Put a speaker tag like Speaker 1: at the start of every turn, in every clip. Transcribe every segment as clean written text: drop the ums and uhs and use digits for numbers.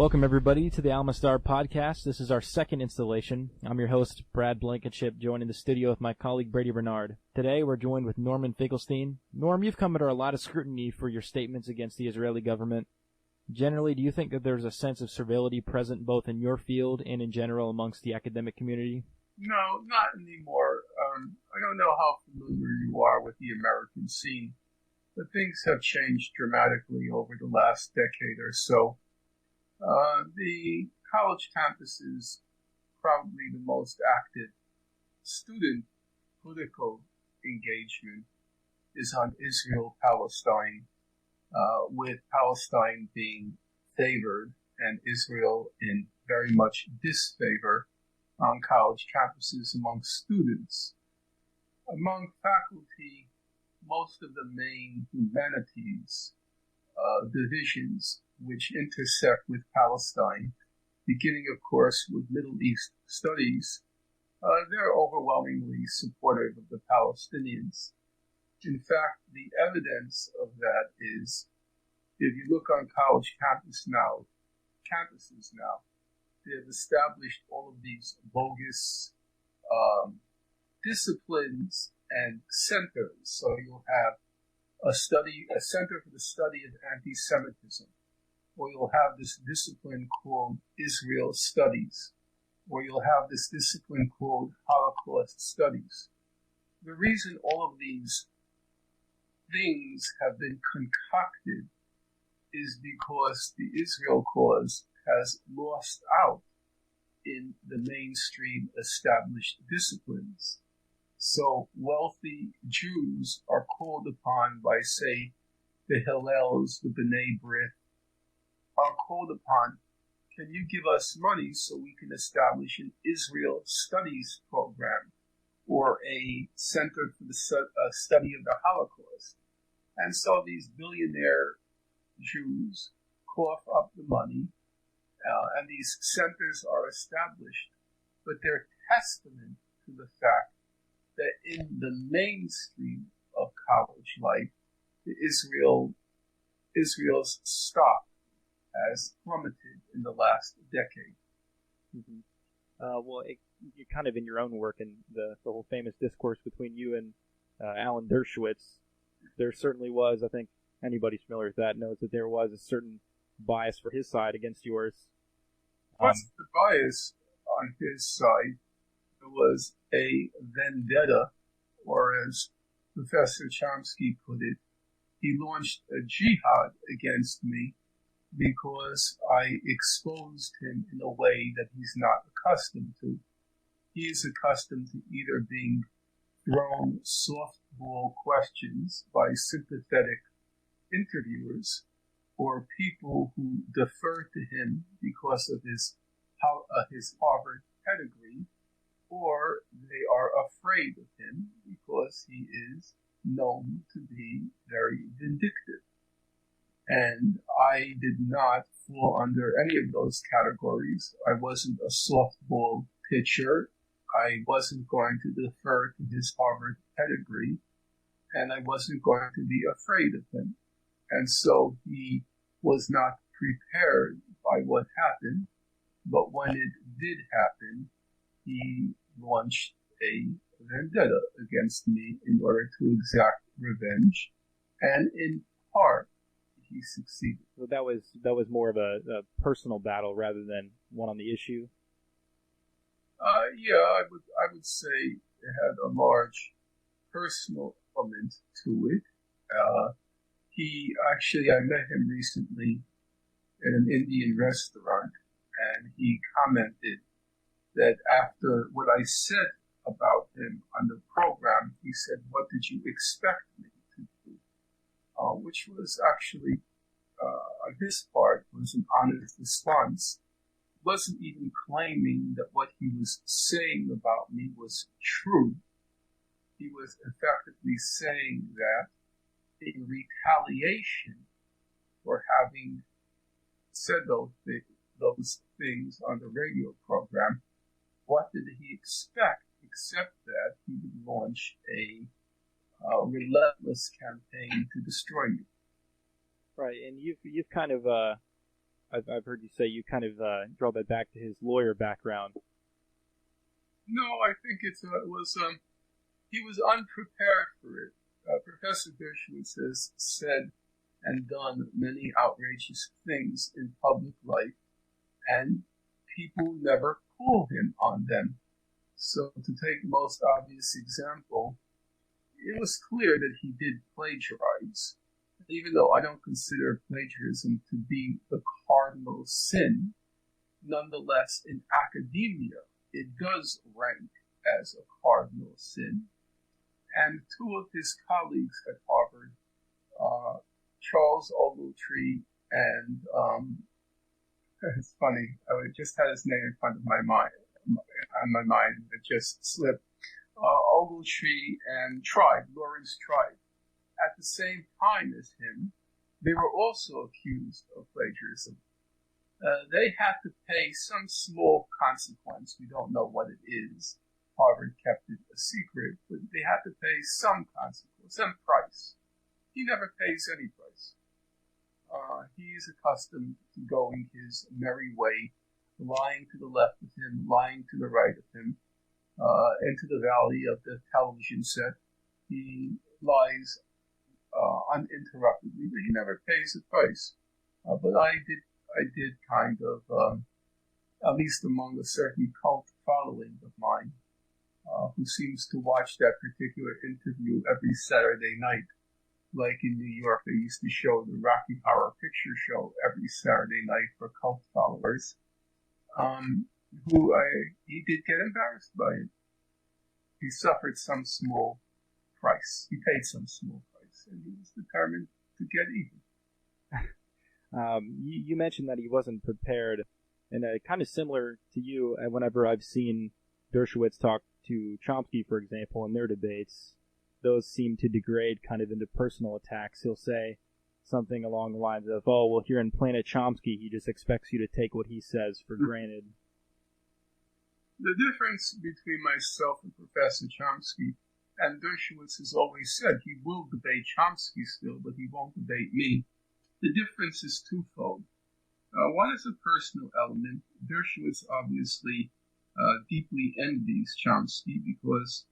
Speaker 1: Welcome, everybody, to the Al-Masdar podcast. This is our second installation. I'm your host, Brad Blankenship, joined in the studio with my colleague, Brady Bernard. Today, we're joined with Norman Finkelstein. Norm, you've come under a lot of scrutiny for your statements against the Israeli government. Generally, do you think that there's a sense of servility present both in your field and in general amongst the academic community?
Speaker 2: No, not anymore. I don't know how familiar you are with the American scene, but things have changed dramatically over the last decade or so. The college campuses, probably the most active student political engagement is on Israel-Palestine, with Palestine being favored and Israel in very much disfavor on college campuses among students. Among faculty, most of the main humanities divisions which intersect with Palestine, beginning, of course, with Middle East studies, they're overwhelmingly supportive of the Palestinians. In fact, the evidence of that is, if you look on college campuses now, they have established all of these bogus disciplines and centers. So you'll have a center for the study of anti-Semitism, or you'll have this discipline called Israel Studies, or you'll have this discipline called Holocaust Studies. The reason all of these things have been concocted is because the Israel cause has lost out in the mainstream established disciplines. So wealthy Jews are called upon by, say, the Hillels, the B'nai B'rith, are called upon, can you give us money so we can establish an Israel Studies program or a center for the study of the Holocaust? And so these billionaire Jews cough up the money, and these centers are established, but they're testament to the fact that in the mainstream of college life, Israel's stock has plummeted in the last decade.
Speaker 1: Mm-hmm. You're kind of in your own work in the whole famous discourse between you and Alan Dershowitz. There certainly was, I think anybody familiar with that knows that there was a certain bias for his side against yours.
Speaker 2: What's the bias on his side? There was a vendetta, or as Professor Chomsky put it, he launched a jihad against me because I exposed him in a way that he's not accustomed to. He is accustomed to either being thrown softball questions by sympathetic interviewers or people who defer to him because of his Harvard pedigree, or they are afraid of him because he is known to be very vindictive. And I did not fall under any of those categories. I wasn't a softball pitcher. I wasn't going to defer to his Harvard pedigree, and I wasn't going to be afraid of him. And so he was not prepared by what happened, but when it did happen, he launched a vendetta against me in order to exact revenge, and in part, he succeeded.
Speaker 1: So that was more of a personal battle rather than one on the issue?
Speaker 2: Yeah, I would say it had a large personal element to it. I met him recently in an Indian restaurant, and he commented that after what I said about him on the program, he said, "What did you expect me to do?" Which was actually, on his part, was an honest response. He wasn't even claiming that what he was saying about me was true. He was effectively saying that in retaliation for having said those things on the radio program, what did he expect except that he would launch a relentless campaign to destroy me?
Speaker 1: Right, and you've kind of, I've heard you say you kind of draw that back to his lawyer background.
Speaker 2: No, I think he was unprepared for it. Professor Dershowitz has said and done many outrageous things in public life, and people never call him on them. So to take the most obvious example, it was clear that he did plagiarize. Even though I don't consider plagiarism to be the cardinal sin, nonetheless, in academia, it does rank as a cardinal sin. And two of his colleagues at Harvard, Charles Ogletree and, it's funny, I just had his name in front of my mind, it just slipped. Ogletree and Lawrence Tribe, at the same time as him, they were also accused of plagiarism. They had to pay some small consequence. We don't know what it is. Harvard kept it a secret, but they had to pay some consequence, some price. He never pays any price. He's accustomed to going his merry way, lying to the left of him, lying to the right of him, into the valley of the television set. He lies uninterruptedly, but he never pays the price. But I did kind of, at least among a certain cult following of mine, who seems to watch that particular interview every Saturday night. Like in New York, they used to show the Rocky Horror Picture Show every Saturday night for cult followers. He did get embarrassed by it. He suffered some small price. He paid some small price, and he was determined to get even.
Speaker 1: You mentioned that he wasn't prepared, and kind of similar to you, whenever I've seen Dershowitz talk to Chomsky, for example, in their debates, those seem to degrade kind of into personal attacks. He'll say something along the lines of, oh, well, here in Planet Chomsky, he just expects you to take what he says for granted.
Speaker 2: The difference between myself and Professor Chomsky, and Dershowitz has always said he will debate Chomsky still, but he won't debate me. The difference is twofold. One is a personal element. Dershowitz obviously deeply envies Chomsky because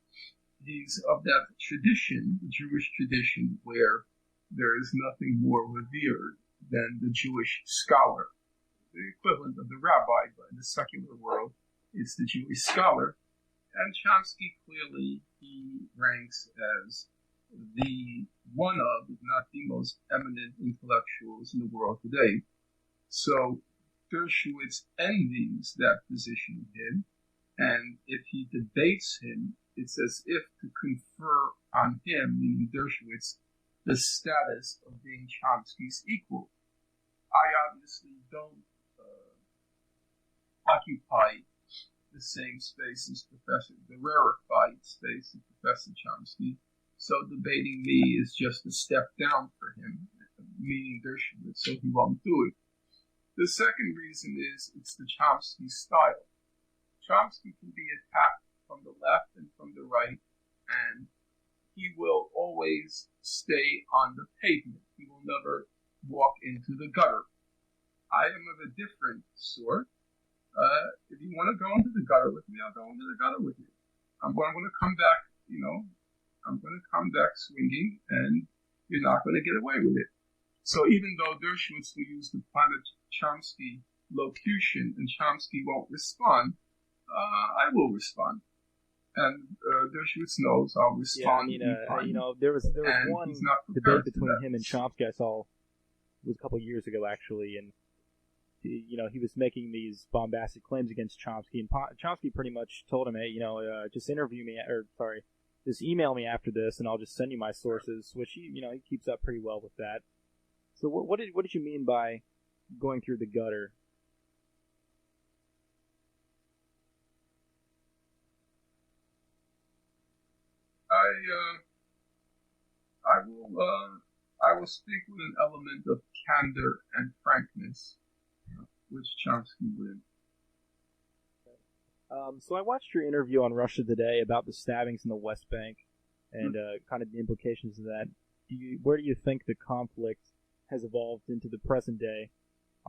Speaker 2: he's of that tradition, the Jewish tradition, where there is nothing more revered than the Jewish scholar. The equivalent of the rabbi, but in the secular world, it's the Jewish scholar. And Chomsky clearly, he ranks as the one of, if not the most eminent intellectuals in the world today. So Dershowitz envies that position of him, and if he debates him, it's as if to confer on him, meaning Dershowitz, the status of being Chomsky's equal. I obviously don't occupy the same space as the rarefied space of Professor Chomsky, so debating me is just a step down for him, meaning Dershowitz, so he won't do it. The second reason is it's the Chomsky style. Chomsky can be attacked from the left and from the right, and he will always stay on the pavement. He will never walk into the gutter. I am of a different sort. If you want to go into the gutter with me, I'll go into the gutter with you. I'm going to come back, I'm going to come back swinging, and you're not going to get away with it. So even though Dershowitz will use the Planet Chomsky locution and Chomsky won't respond, I will respond. And Dershowitz knows I'll respond.
Speaker 1: Yeah, there was one debate between him and Chomsky I saw, it was a couple of years ago actually, and he was making these bombastic claims against Chomsky, and Chomsky pretty much told him, hey, just just email me after this, and I'll just send you my sources, which he keeps up pretty well with that. So what did you mean by going through the gutter?
Speaker 2: I will speak with an element of candor and frankness, which Chomsky would.
Speaker 1: So I watched your interview on Russia Today about the stabbings in the West Bank and kind of the implications of that. Where do you think the conflict has evolved into the present day?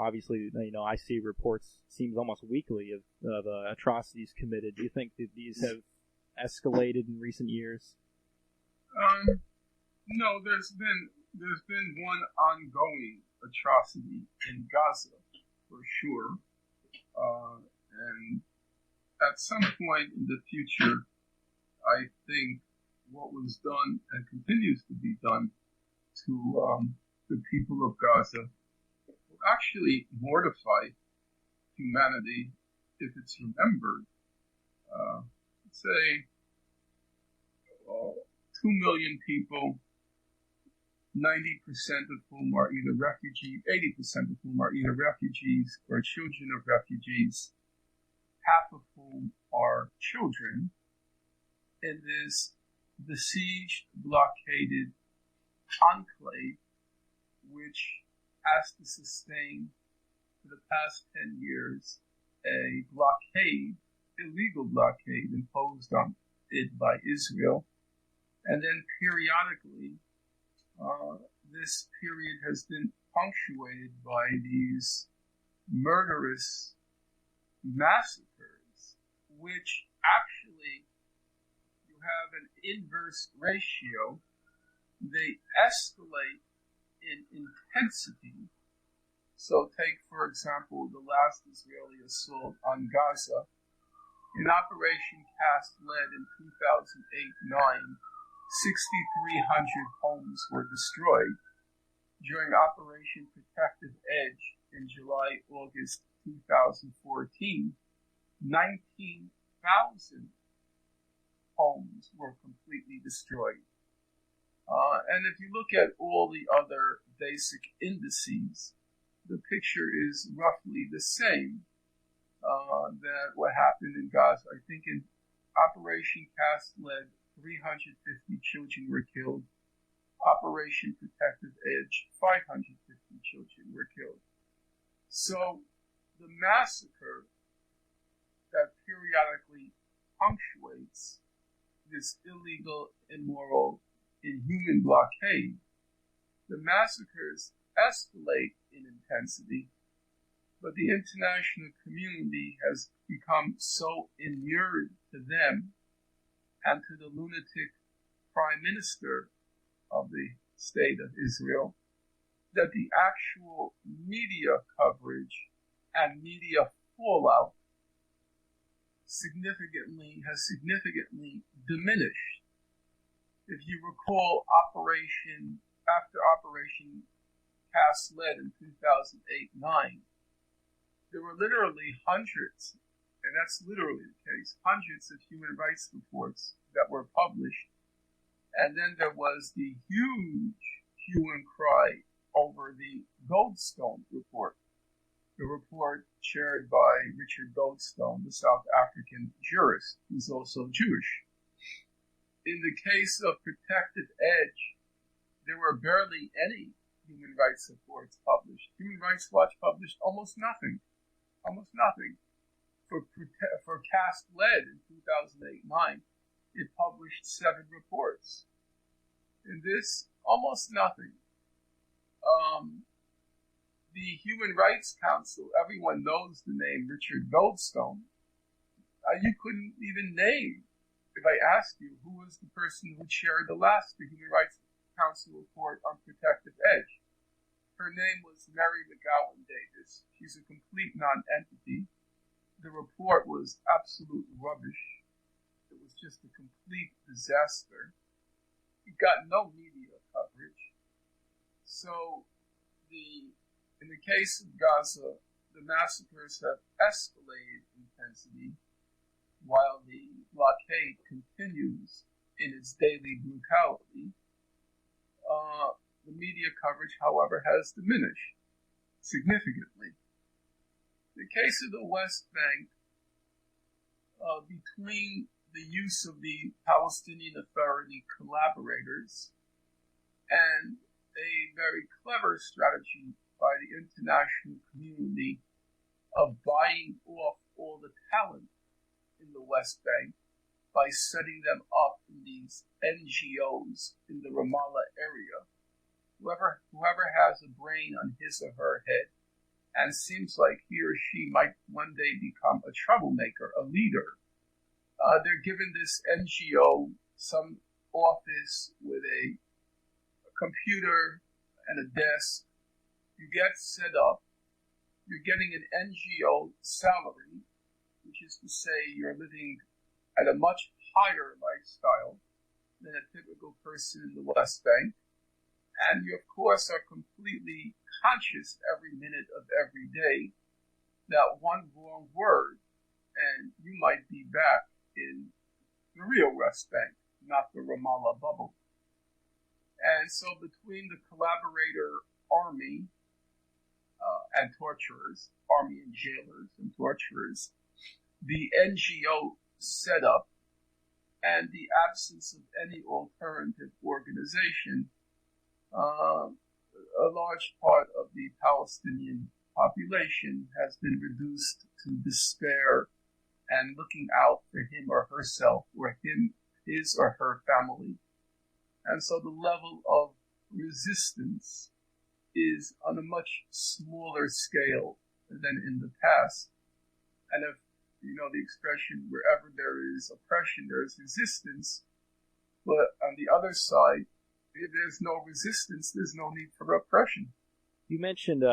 Speaker 1: obviously, I see reports, seems almost weekly, of atrocities committed. Do you think that these have escalated in recent years?
Speaker 2: No, there's been one ongoing atrocity in Gaza, for sure. And at some point in the future, I think what was done and continues to be done to the people of Gaza will actually mortify humanity if it's remembered. Let's say 2 million people, 90% of whom are either refugees, 80% of whom are either refugees or children of refugees, half of whom are children, in this besieged, blockaded enclave, which has to sustain for the past 10 years a blockade, illegal blockade imposed on it by Israel. And then periodically, this period has been punctuated by these murderous massacres, which actually you have an inverse ratio. They escalate in intensity. So take, for example, the last Israeli assault on Gaza. In Operation Cast Lead in 2008-9, 6,300 homes were destroyed. During Operation Protective Edge in July-August 2014, 19,000 homes were completely destroyed. And if you look at all the other basic indices, the picture is roughly the same that what happened in Gaza. I think in Operation Cast Lead, 350 children were killed. Operation Protective Edge, 550 children were killed. So the massacre that periodically punctuates this illegal, immoral, inhuman blockade, the massacres escalate in intensity, but the international community has become so inured to them and to the lunatic prime minister of the state of Israel that the actual media coverage and media fallout has significantly diminished. If you recall after Operation Cast Lead in 2008-9, there were literally hundreds, and that's literally the case, hundreds of human rights reports that were published. And then there was the huge hue and cry over the Goldstone report, the report chaired by Richard Goldstone, the South African jurist, who's also Jewish. In the case of Protective Edge, there were barely any human rights reports published. Human Rights Watch published almost nothing. For Cast Lead in 2008-9, it published 7 reports. In this, almost nothing. The Human Rights Council, everyone knows the name Richard Goldstone. You couldn't even name, if I asked you, who was the person who chaired the Human Rights Council report on Protective Edge. Her name was Mary McGowan Davis. She's a complete non-entity. The report was absolute rubbish. It was just a complete disaster. It got no media coverage. So, in the case of Gaza, the massacres have escalated in intensity while the blockade continues in its daily brutality. The media coverage, however, has diminished significantly. In the case of the West Bank, between the use of the Palestinian Authority collaborators and a very clever strategy by the international community of buying off all the talent in the West Bank by setting them up in these NGOs in the Ramallah area. Whoever has a brain on his or her head and seems like he or she might one day become a troublemaker, a leader. They're given this NGO, some office with a computer and a desk. You get set up. You're getting an NGO salary, which is to say you're living at a much higher lifestyle than a typical person in the West Bank. And you, of course, are completely conscious every minute of every day that one wrong word and you might be back in the real West Bank, not the Ramallah bubble. And so between the collaborator army and torturers, army and jailers and torturers, the NGO setup, and the absence of any alternative organization, a large part of the Palestinian population has been reduced to despair and looking out for him or herself or his or her family. And so the level of resistance is on a much smaller scale than in the past. And if you know the expression, wherever there is oppression, there is resistance. But on the other side, if there's no resistance, there's no need for oppression.
Speaker 1: You mentioned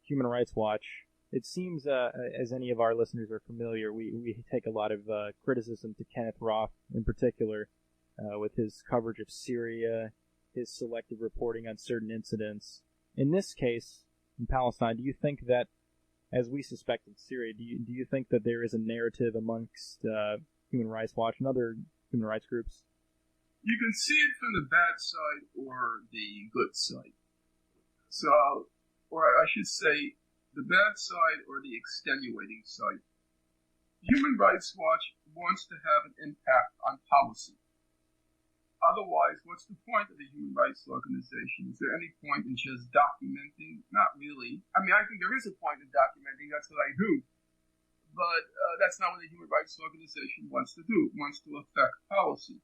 Speaker 1: Human Rights Watch. It seems, as any of our listeners are familiar, we take a lot of criticism to Kenneth Roth in particular, with his coverage of Syria, his selective reporting on certain incidents. In this case, in Palestine, do you think that, as we suspect in Syria, do you think that there is a narrative amongst Human Rights Watch and other human rights groups?
Speaker 2: You can see it from the bad side or the good side. So, or I should say, the bad side or the extenuating side. Human Rights Watch wants to have an impact on policy. Otherwise, what's the point of a human rights organization? Is there any point in just documenting? Not really. I mean, I think there is a point in documenting. That's what I do. But that's not what a human rights organization wants to do. It wants to affect policy.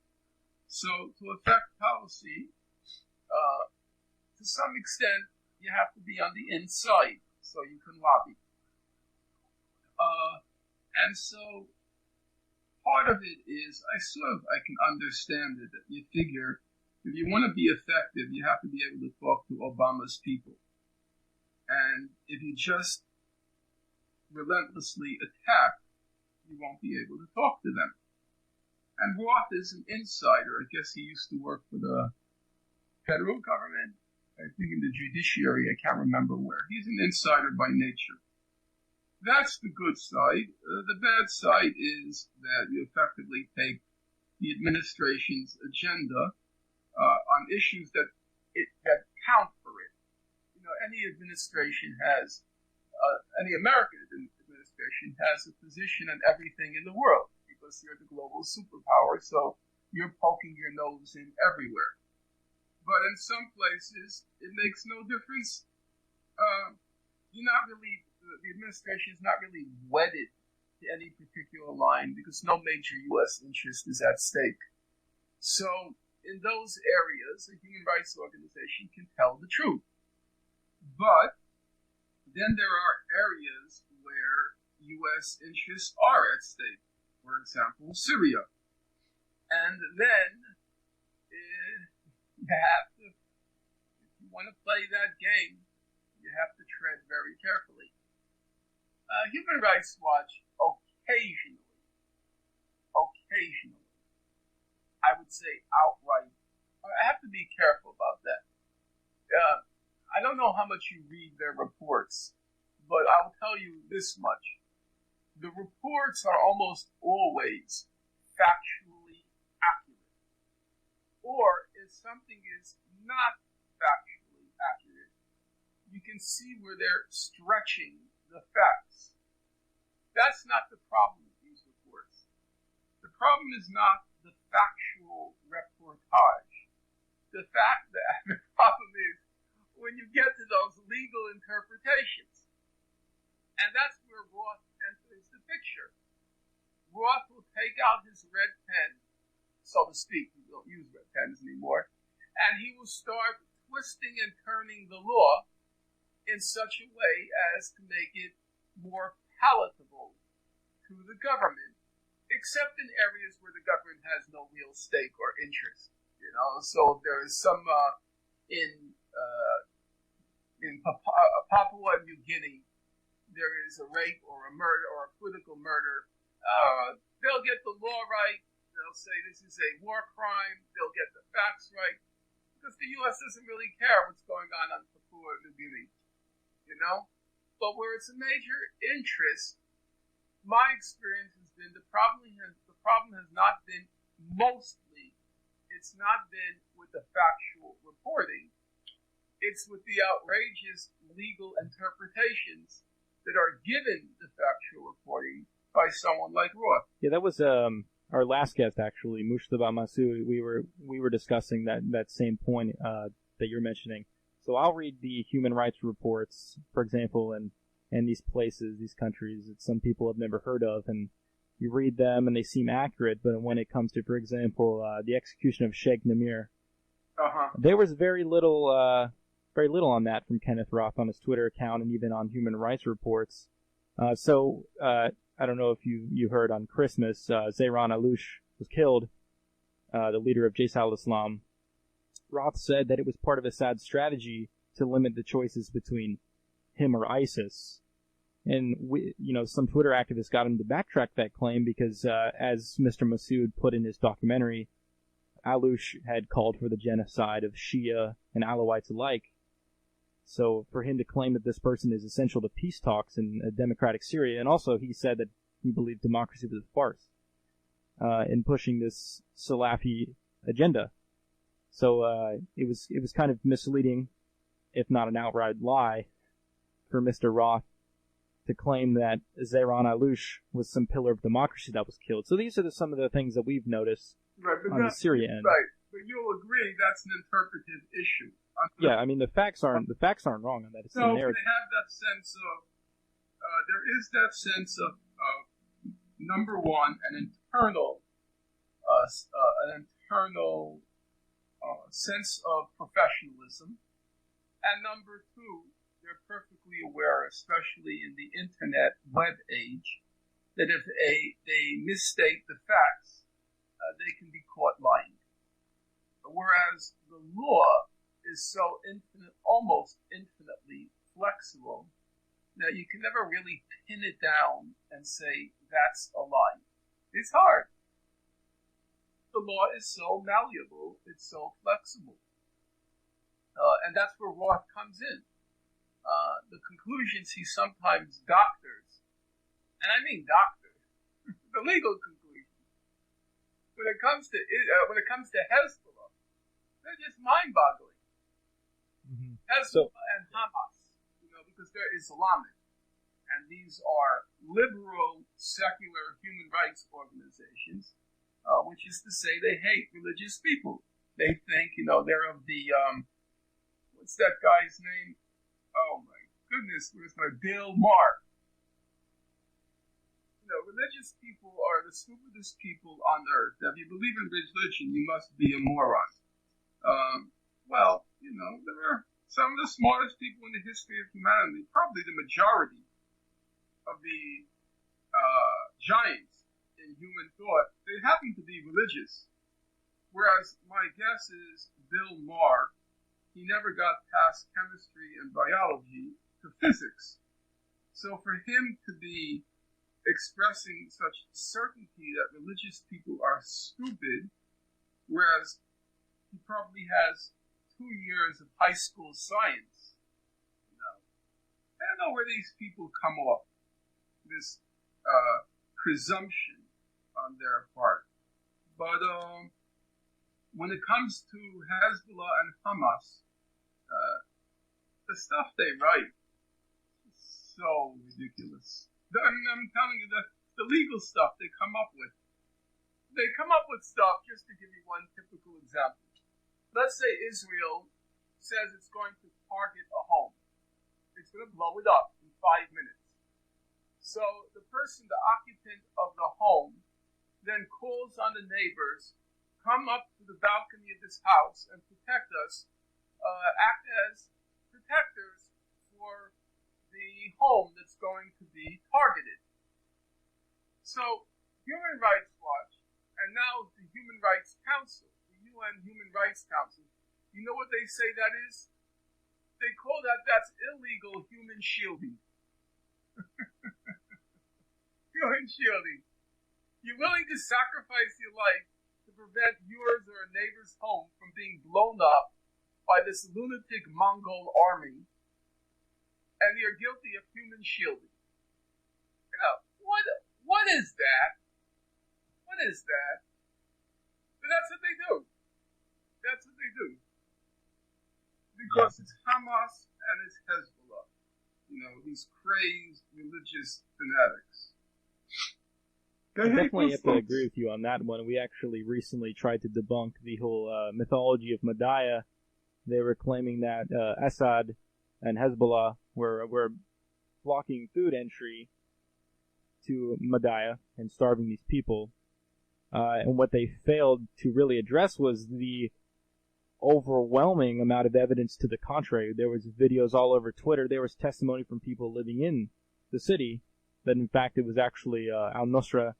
Speaker 2: So to affect policy, to some extent, you have to be on the inside so you can lobby. And so part of it is, I can understand it, that you figure if you want to be effective, you have to be able to talk to Obama's people. And if you just relentlessly attack, you won't be able to talk to them. And Roth is an insider. I guess he used to work for the federal government, I think in the judiciary, I can't remember where. He's an insider by nature. That's the good side. The bad side is that you effectively take the administration's agenda on issues that count for it. You know, any administration has, any American administration has a position on everything in the world because you're the global superpower, so you're poking your nose in everywhere. But in some places, it makes no difference. The administration is not really wedded to any particular line because no major U.S. interest is at stake. So in those areas, a human rights organization can tell the truth. But then there are areas where U.S. interests are at stake. For example, Syria. And then you have to, if you want to play that game, you have to tread very carefully. Human Rights Watch occasionally, I would say outright, I have to be careful about that. I don't know how much you read their reports, but I'll tell you this much. The reports are almost always factually accurate. Or if something is not factually accurate, you can see where they're stretching the facts. That's not the problem with these reports. The problem is not the factual reportage. The problem is when you get to those legal interpretations. And that's where Roth enters the picture. Roth will take out his red pen, so to speak. We don't use red pens anymore. And he will start twisting and turning the law in such a way as to make it more palatable to the government, except in areas where the government has no real stake or interest. So there is some in Papua New Guinea, there is a rape or a murder or a political murder. They'll get the law right. They'll say this is a war crime. They'll get the facts right because the U.S. doesn't really care what's going on Papua New Guinea, But where it's a major interest, my experience has been the problem has not been mostly. It's not been with the factual reporting. It's with the outrageous legal interpretations that are given the factual reporting by someone like Roth.
Speaker 1: Yeah, that was our last guest, actually, Mushtaba Masood. We were discussing that same point that you're mentioning. So I'll read the human rights reports, for example, and these places, these countries that some people have never heard of, and you read them and they seem accurate, but when it comes to, for example, the execution of Sheikh Namir, there was very little on that from Kenneth Roth on his Twitter account and even on Human Rights Reports. So I don't know if you heard on Christmas, Zehran Aloush was killed, the leader of Jais al-Islam. Roth said that it was part of Assad's strategy to limit the choices between him or ISIS. And some Twitter activists got him to backtrack that claim because, as Mr. Masood put in his documentary, Aloush had called for the genocide of Shia and Alawites alike. So for him to claim that this person is essential to peace talks in a democratic Syria, and also he said that he believed democracy was a farce in pushing this Salafi agenda. So it was kind of misleading, if not an outright lie, for Mr. Roth to claim that Zehran Aloush was some pillar of democracy that was killed. So these are some of the things that we've noticed on the Syria end.
Speaker 2: Right, but you'll agree that's an interpretive issue.
Speaker 1: Yeah, I mean the facts aren't wrong on that. It's
Speaker 2: so
Speaker 1: the
Speaker 2: they
Speaker 1: narrative.
Speaker 2: have that sense of there is that sense of number one, an internal sense of professionalism, and number two, they're perfectly aware, especially in the internet web age, that if they misstate the facts, they can be caught lying. Whereas the law is so almost infinitely flexible that you can never really pin it down and say that's a lie. It's hard. The law is so malleable, it's so flexible. And that's where Roth comes in. The conclusions he sometimes doctors, and I mean doctors, the legal conclusions, when it comes to Hezbollah, they're just mind-boggling. Mm-hmm. Hezbollah and Hamas, because they're Islamic, and these are liberal, secular human rights organizations, which is to say they hate religious people. They think, they're of the, what's that guy's name? Oh my goodness, where's my Bill Maher? Religious people are the stupidest people on earth. Now, if you believe in religion, you must be a moron. There are some of the smartest people in the history of humanity, probably the majority of the giants in human thought, they happen to be religious. Whereas my guess is Bill Maher, he never got past chemistry and biology to physics. So for him to be expressing such certainty that religious people are stupid, whereas he probably has 2 years of high school science, I don't know where these people come off, this presumption on their part. But when it comes to Hezbollah and Hamas, the stuff they write is so ridiculous. I'm telling you, the legal stuff they come up with. They come up with stuff, just to give you one typical example. Let's say Israel says it's going to target a home. It's going to blow it up in 5 minutes. So the occupant of the home, then calls on the neighbors, come up to the balcony of this house and protect us, act as protectors for home that's going to be targeted. So, Human Rights Watch, and now the Human Rights Council, the UN Human Rights Council, you know what they say that is? They call that's illegal human shielding. Human shielding. You're willing to sacrifice your life to prevent yours or a neighbor's home from being blown up by this lunatic Mongol army, and you're guilty of human shielding. You know, what is that? What is that? But that's what they do. That's what they do. Because it's Hamas and it's Hezbollah. You know, these crazed religious fanatics.
Speaker 1: I definitely have to agree with you on that one. We actually recently tried to debunk the whole mythology of Madaya. They were claiming that Assad and Hezbollah were blocking food entry to Madaya and starving these people. And what they failed to really address was the overwhelming amount of evidence to the contrary. There was videos all over Twitter. There was testimony from people living in the city that in fact it was actually Al-Nusra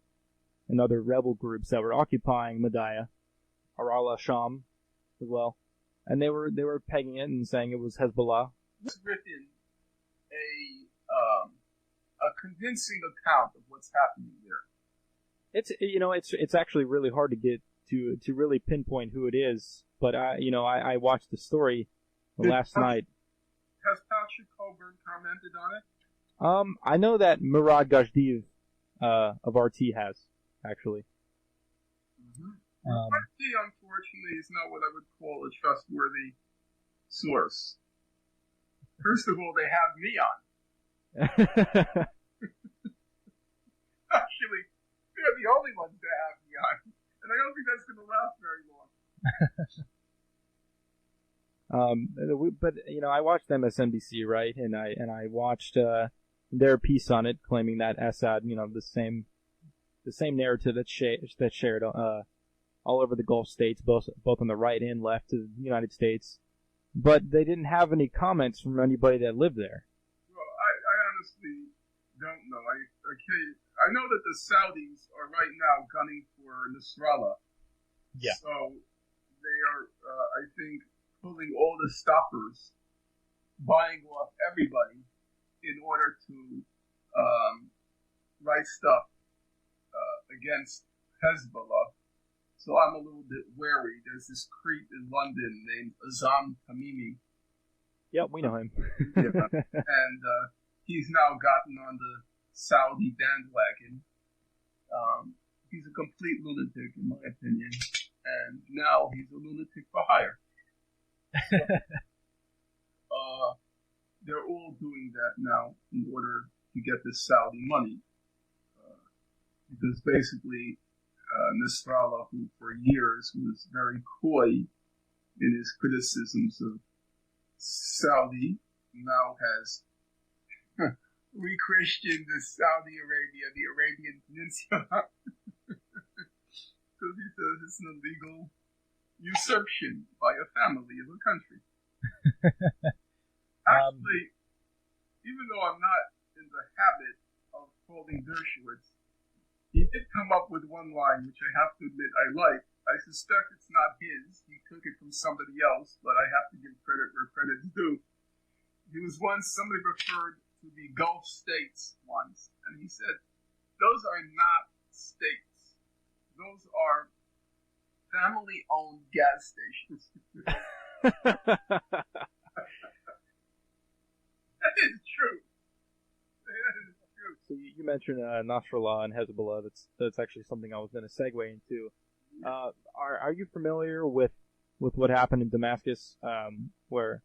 Speaker 1: and other rebel groups that were occupying Madaya, or al-Sham as well. And they were pegging it and saying it was Hezbollah.
Speaker 2: It's written a convincing account of what's happening there.
Speaker 1: It's actually really hard to get to really pinpoint who it is. But I watched the story last night.
Speaker 2: Has Patrick Coburn commented on it?
Speaker 1: I know that Murad Gajdiv of RT has actually.
Speaker 2: Mm-hmm. RT, unfortunately, is not what I would call a trustworthy source. First of all, they have me on. Actually, they're the only ones that have me on, and I don't think that's going to last very long.
Speaker 1: But I watched MSNBC, right, and I watched their piece on it, claiming that Assad, the same narrative that's shared all over the Gulf states, both on the right and left of the United States, but they didn't have any comments from anybody that lived there.
Speaker 2: Well, I honestly don't know. I know that the Saudis are right now gunning for Nasrallah.
Speaker 1: Yeah.
Speaker 2: So they are, I think, pulling all the stoppers, buying off everybody in order to write stuff against Hezbollah. So I'm a little bit wary. There's this creep in London named Azam Tamimi.
Speaker 1: Yep, we know him.
Speaker 2: Yeah. And he's now gotten on the Saudi bandwagon. He's a complete lunatic, in my opinion. And now he's a lunatic for hire. So, they're all doing that now in order to get this Saudi money. Because basically, Nasrallah, who for years was very coy in his criticisms of Saudi, now has re-Christianed the Saudi Arabia, the Arabian Peninsula, because he says it's an illegal usurpation by a family of a country. Actually, even though I'm not in the habit of quoting Dershowitz, he did come up with one line, which I have to admit I like. I suspect it's not his. He took it from somebody else, but I have to give credit where credit's due. He was once, somebody referred to the Gulf states once, and he said, those are not states. Those are family-owned gas stations. That is true. That is true.
Speaker 1: So you mentioned Nasrallah and Hezbollah. That's actually something I was going to segue into. Are you familiar with what happened in Damascus, where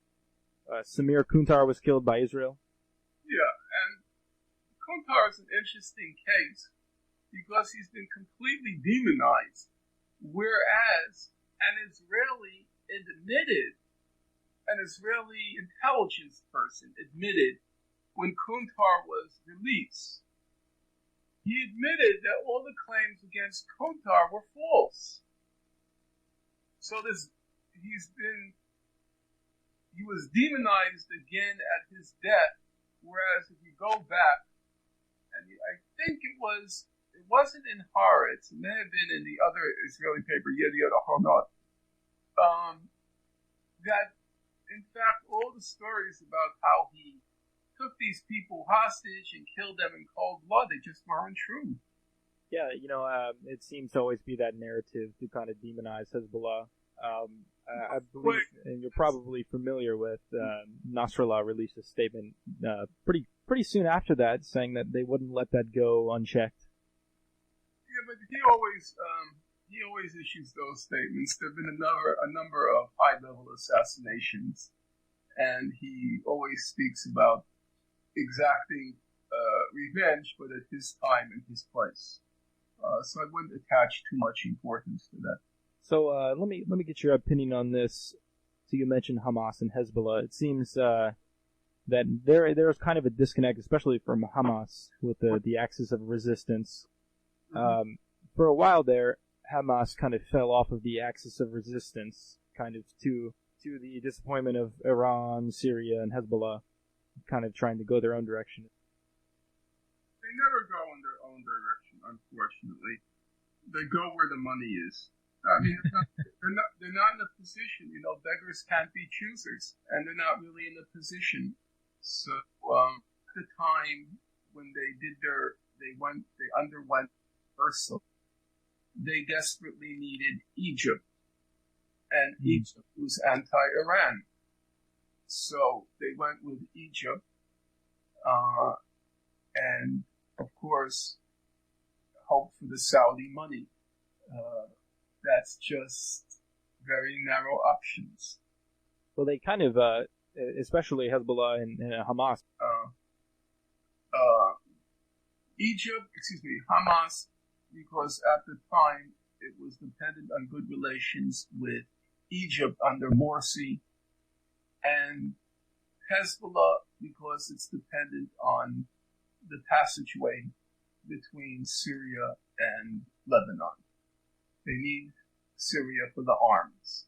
Speaker 1: Samir Kuntar was killed by Israel?
Speaker 2: Yeah, and Kuntar is an interesting case because he's been completely demonized, whereas an Israeli intelligence person admitted when Kuntar was released. He admitted that all the claims against Kuntar were false. So he was demonized again at his death Whereas if you go back, and I think it wasn't in Haaretz, it may have been in the other Israeli paper, Yediot Ahronot, that in fact all the stories about how he took these people hostage and killed them in cold blood, they just weren't true.
Speaker 1: Yeah, it seems to always be that narrative to kind of demonize Hezbollah. I believe, and you're probably familiar with, Nasrallah released a statement pretty soon after that, saying that they wouldn't let that go unchecked.
Speaker 2: Yeah, but he always issues those statements. There've been a number of high-level assassinations, and he always speaks about exacting revenge, but at his time and his place. So I wouldn't attach too much importance to that.
Speaker 1: So let me get your opinion on this. So you mentioned Hamas and Hezbollah. It seems that there's kind of a disconnect, especially from Hamas, with the axis of resistance. For a while there, Hamas kind of fell off of the axis of resistance, kind of to the disappointment of Iran, Syria, and Hezbollah, kind of trying to go their own direction.
Speaker 2: They never go in their own direction, unfortunately. They go where the money is. I mean, they're not in a position, beggars can't be choosers, and they're not really in a position. So, at the time when they underwent reversal, they desperately needed Egypt, and Egypt was anti-Iran. So they went with Egypt, and of course, hoped for the Saudi money. That's just very narrow options.
Speaker 1: Well, they kind of, especially Hezbollah and Hamas.
Speaker 2: Hamas, because at the time it was dependent on good relations with Egypt under Morsi, and Hezbollah because it's dependent on the passageway between Syria and Lebanon. They need Syria for the arms.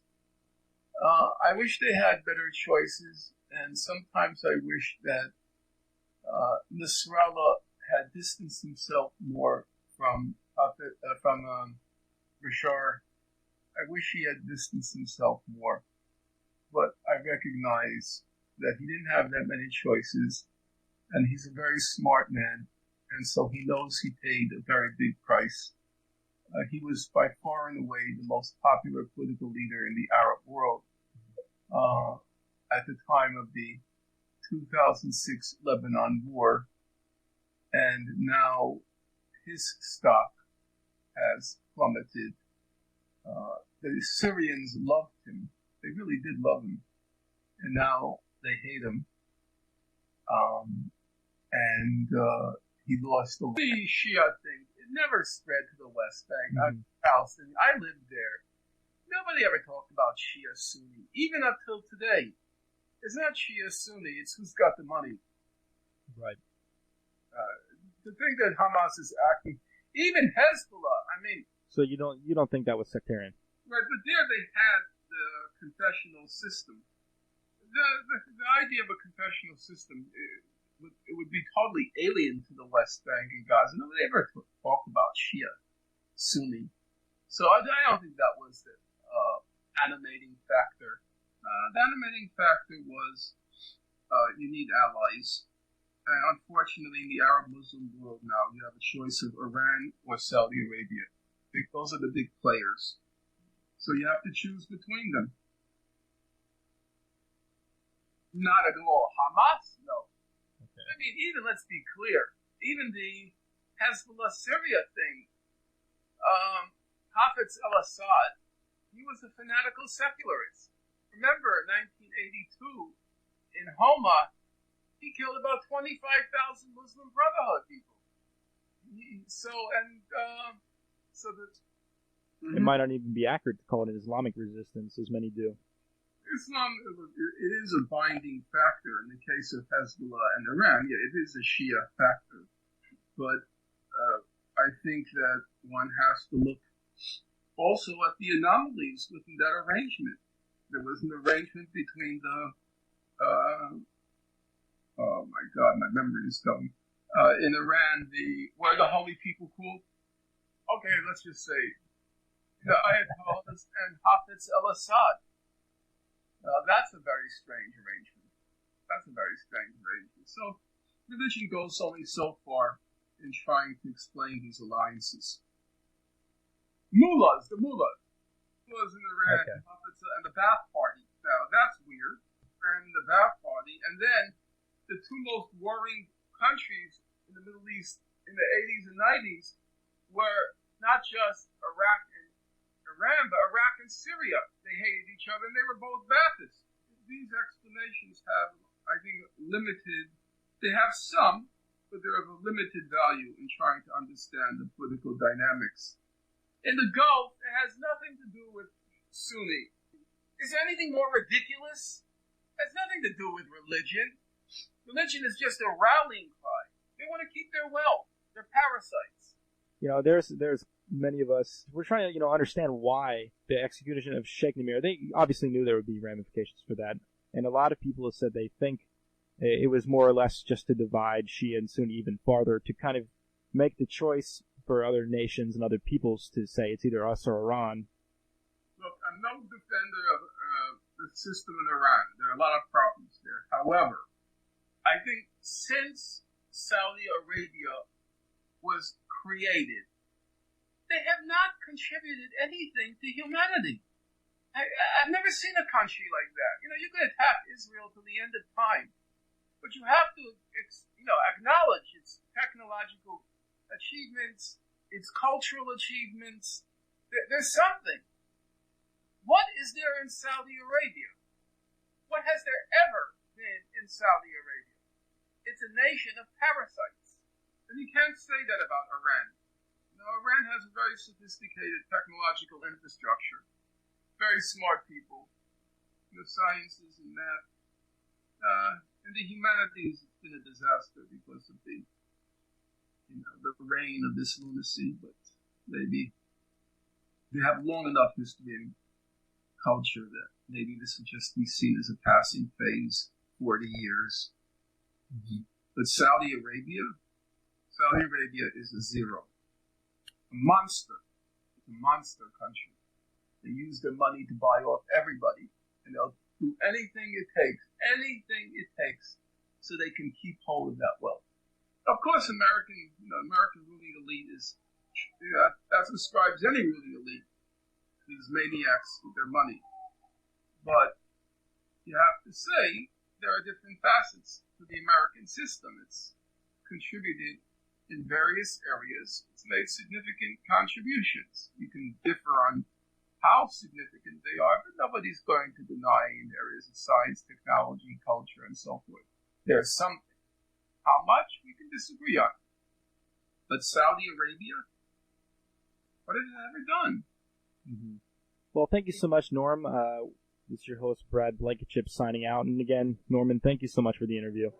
Speaker 2: I wish they had better choices, and sometimes I wish that Nasrallah had distanced himself more from Bashar. I wish he had distanced himself more, but I recognize that he didn't have that many choices, and he's a very smart man, and so he knows he paid a very big price. He was by far and away the most popular political leader in the Arab world at the time of the 2006 Lebanon war, and now his stock has plummeted. The Syrians loved him. They really did love him. And now they hate him. He lost the Shia thing. It never spread to the West Bank. Palestine. I lived there. Nobody ever talked about Shia Sunni, even up till today. It's not Shia Sunni, it's who's got the money.
Speaker 1: Right.
Speaker 2: To think that Hamas is acting, even Hezbollah,
Speaker 1: So you don't think that was sectarian?
Speaker 2: Right, but there they had the confessional system. The idea of a confessional system, it would be totally alien to the West Bank and Gaza. Nobody ever talked about Shia, Sunni. So I don't think that was the animating factor. The animating factor was you need allies. And unfortunately, in the Arab Muslim world now, you have a choice of Iran or Saudi Arabia. Those are the big players. So you have to choose between them. Not at all. Hamas? No. Okay. Even, let's be clear, even the Hezbollah Syria thing, Hafez al-Assad, he was a fanatical secularist. Remember, 1982, in Homa, he killed about 25,000 Muslim Brotherhood people.
Speaker 1: It might not even be accurate to call it an Islamic resistance, as many do.
Speaker 2: Islam, it is a binding factor in the case of Hezbollah and Iran. Yeah, it is a Shia factor. But I think that one has to look also at the anomalies within that arrangement. There was an arrangement between the oh my God, my memory is going. In Iran, what are the holy people called? Okay, let's just say the Ayatollahs and Hafiz al-Assad. That's a very strange arrangement. So religion goes only so far in trying to explain these alliances. The mullahs in Iran, okay. And the Ba'ath Party. Now, that's weird. And the Ba'ath Party. And then the two most worrying countries in the Middle East in the 80s and 90s were not just Iraq and Iran, but Iraq and Syria. They hated each other, and they were both Ba'athists. These explanations have, I think, they have some, but they're of a limited value in trying to understand the political dynamics. In the Gulf, it has nothing to do with Sunni. Is there anything more ridiculous? It has nothing to do with religion. Religion is just a rallying cry. They want to keep their wealth. They're parasites.
Speaker 1: There's many of us, we're trying to, understand why the execution of Sheikh Namir, they obviously knew there would be ramifications for that. And a lot of people have said they think it was more or less just to divide Shia and Sunni even farther, to kind of make the choice for other nations and other peoples to say it's either us or Iran.
Speaker 2: Look, I'm no defender of the system in Iran. There are a lot of problems there. However, I think since Saudi Arabia was created, they have not contributed anything to humanity. I've never seen a country like that. You can attack Israel till the end of time, but you have to, acknowledge its technological achievements, its cultural achievements. There's something. What is there in Saudi Arabia? What has there ever been in Saudi Arabia? It's a nation of parasites. And you can't say that about Iran. Iran has a very sophisticated technological infrastructure. Very smart people. The sciences and math. And the humanities has been a disaster because of the reign of this lunacy. But maybe they have long enough history and culture that maybe this will just be seen as a passing phase, 40 years. Mm-hmm. But Saudi Arabia is a zero. A monster. It's a monster country. They use their money to buy off everybody, and they'll do anything it takes, so they can keep hold of that wealth. Of course, American ruling elite that describes any ruling elite. These maniacs with their money. But you have to say there are different facets to the American system. It's contributed in various areas. It's made significant contributions. You can differ on how significant they are, but nobody's going to deny in areas of science, technology, culture, and so forth. There's something. How much, we can disagree on. But Saudi Arabia, what has it ever done?
Speaker 1: Mm-hmm. Well, thank you so much, Norm. This is your host, Brad Blankenship, signing out. And again, Norman, thank you so much for the interview.